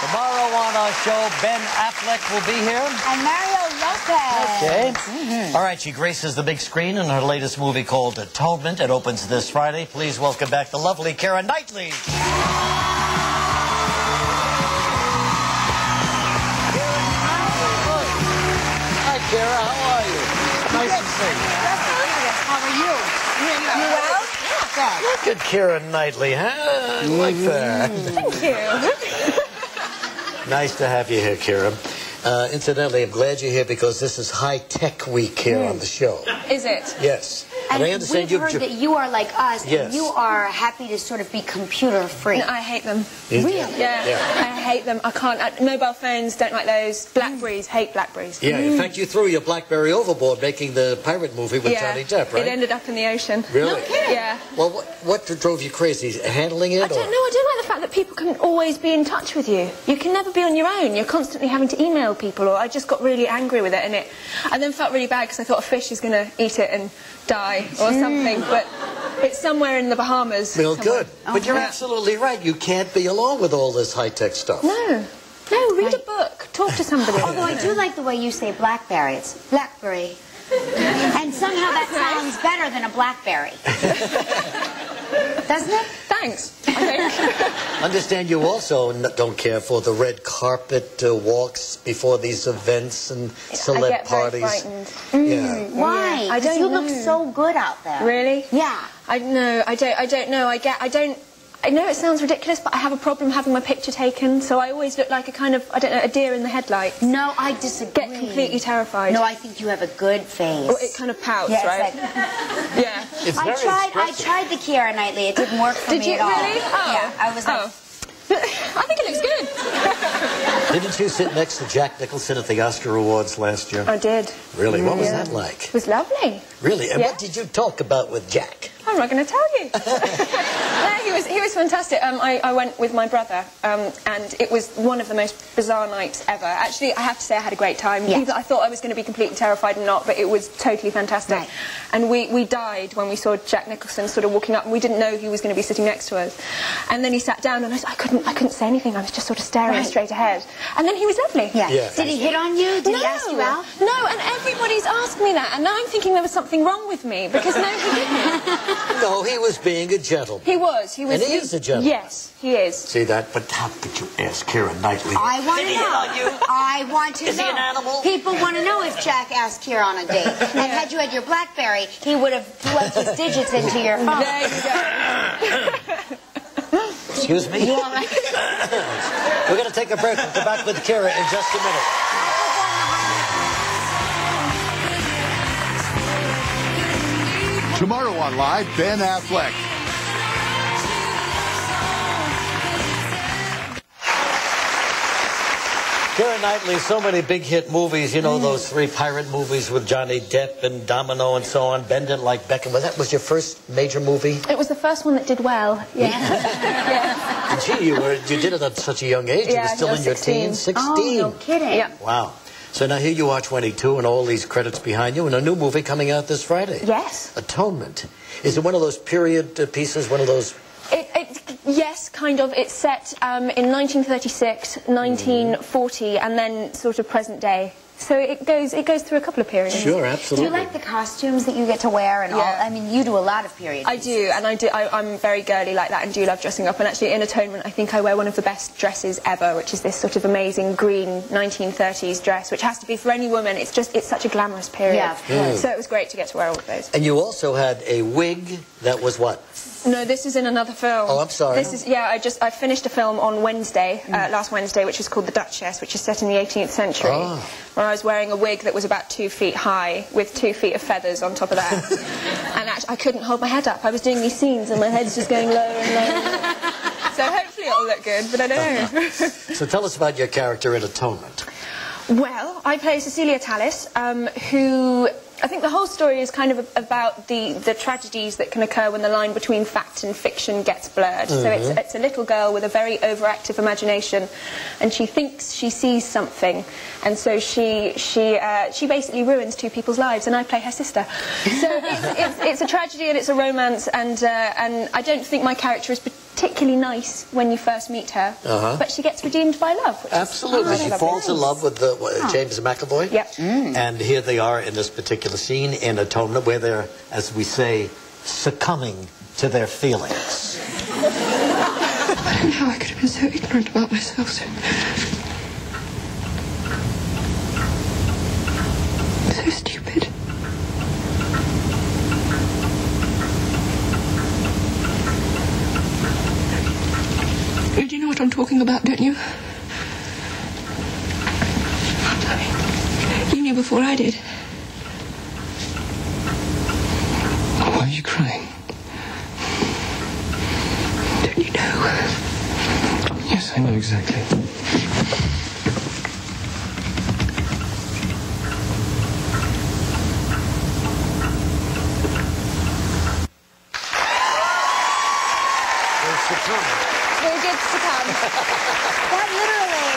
Tomorrow on our show, Ben Affleck will be here. And Mario Lopez. Okay. All right, she graces the big screen in her latest movie called Atonement. It opens this Friday. Please welcome back the lovely Keira Knightley. Hi, Keira. How are you? Nice to see you. How are you? You well? Yeah. Look at Keira Knightley, huh? I like that. Thank you. Nice to have you here, Keira. Incidentally, I'm glad you're here because this is high-tech week here on the show. Is it? Yes. And I understand we've heard that you are like us, yes. and you are happy to sort of be computer-free. No, I hate them. Really? Yeah. I hate them. I can't. Mobile phones, don't like those. Blackberries, hate Blackberries. Yeah, in fact, you threw your BlackBerry overboard making the pirate movie with Johnny Depp, right? It ended up in the ocean. Really? No kidding. Yeah. Well, what drove you crazy? Handling it? I don't know. I don't like the fact that people can always be in touch with you. You can never be on your own. You're constantly having to email people, or I just got really angry with it, and I then felt really bad because I thought a fish is going to eat it and die or something, but it's somewhere in the Bahamas. Well, somewhere. good. But you're absolutely right. You can't be alone with all this high-tech stuff. No, read a book. Talk to somebody. Although I do like the way you say Blackberry. It's Blackberry. And somehow that sounds better than a Blackberry. Doesn't it? Thanks. Understand you also don't care for the red carpet walks before these events and celeb I get parties. very frightened. Yeah. Why? I don't You know. look so good out there. Really? Yeah. I don't know. I know it sounds ridiculous, but I have a problem having my picture taken, so I always look like a kind of, I don't know, a deer in the headlights. No, I disagree. Get completely terrified. No, I think you have a good face. Well, it kind of pouts, yeah, right? Yeah. It's I very tried the Keira Knightley. It didn't work for Did me you at all. really? Oh. Yeah, I was like... I think it looks good. Didn't you sit next to Jack Nicholson at the Oscar Awards last year? I did. Really? What was that like? It was lovely. Really? And Yeah. what did you talk about with Jack? I'm not going to tell you. No, he was fantastic. I went with my brother, and it was one of the most bizarre nights ever. Actually, I have to say I had a great time. Yeah. I thought I was going to be completely terrified and not, but it was totally fantastic. Right. And we died when we saw Jack Nicholson sort of walking up, and we didn't know he was going to be sitting next to us. And then he sat down, and I couldn't say anything. I was just sort of staring straight ahead. And then he was lovely. Yeah. Yeah. Did he hit on you? Did he ask you out? No, and everybody's asked me that, and now I'm thinking there was something wrong with me, because no, he didn't. No, he was being a gentleman. He was. And he is a gentleman. Yes, he is. See that? But how could you ask Keira Knightley? I want to Did he hit on you? know. I want to know. Is he an animal? People want to know if Jack asked Keira on a date. And had you had your BlackBerry, he would have plugged his digits into your phone. There you go. Excuse me? You all right? We're going to take a break. We'll come back with Keira in just a minute. Tomorrow on Live, Ben Affleck. Keira Knightley, so many big hit movies. You know those 3 pirate movies with Johnny Depp and Domino and so on. Bend It Like Beckham. That was your first major movie? It was the first one that did well. Yeah. Yeah. And gee, you did it at such a young age. You were still in your 16. teens. 16. Oh, no kidding. Yeah. Wow. So now here you are, 22, and all these credits behind you, and a new movie coming out this Friday. Yes. Atonement. Is it one of those period pieces, one of those... Yes, kind of. It's set in 1936, 1940, and then sort of present day. So it goes through a couple of periods. Sure, Do absolutely. you like the costumes that you get to wear and all? I mean, you do a lot of period I pieces. do, and I'm very girly like that and do love dressing up. And actually, in Atonement, I think I wear one of the best dresses ever, which is this sort of amazing green 1930s dress, which has to be for any woman. It's such a glamorous period. Yeah, of course. So it was great to get to wear all of those. And you also had a wig that was what? No, this is in another film. Oh, I'm sorry. This is, yeah, I finished a film on Wednesday, last Wednesday, which is called The Duchess, which is set in the 18th century, where I was wearing a wig that was about 2 feet high, with 2 feet of feathers on top of that. And actually, I couldn't hold my head up. I was doing these scenes, and my head's just going lower and lower. So hopefully it'll look good, but I don't know. So tell us about your character in Atonement. Well, I play Cecilia Tallis, who... I think the whole story is kind of about the tragedies that can occur when the line between fact and fiction gets blurred. So it's a little girl with a very overactive imagination, and she thinks she sees something, and so she basically ruins 2 people's lives, and I play her sister. So it's a tragedy and it's a romance, and I don't think my character is particularly particularly nice when you first meet her, but she gets redeemed by love. Absolutely. She falls in love with James McAvoy. Yep. And here they are in this particular scene in atonement where they're, as we say, succumbing to their feelings. I don't know how I could have been so ignorant about myself. So stupid. Do you know what I'm talking about, don't you? You knew before I did. Why are you crying? Don't you know? Yes, I know exactly. We're good to come. That literally,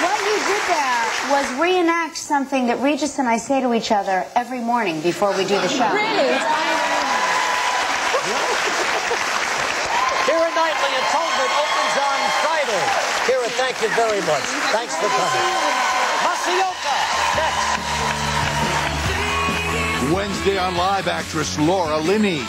what you did there was reenact something that Regis and I say to each other every morning before we do the show. Really? Keira Knightley, Atonement opens on Friday. Keira, thank you very much. Thanks for coming. Masayoka, next. Wednesday on Live, actress Laura Linney.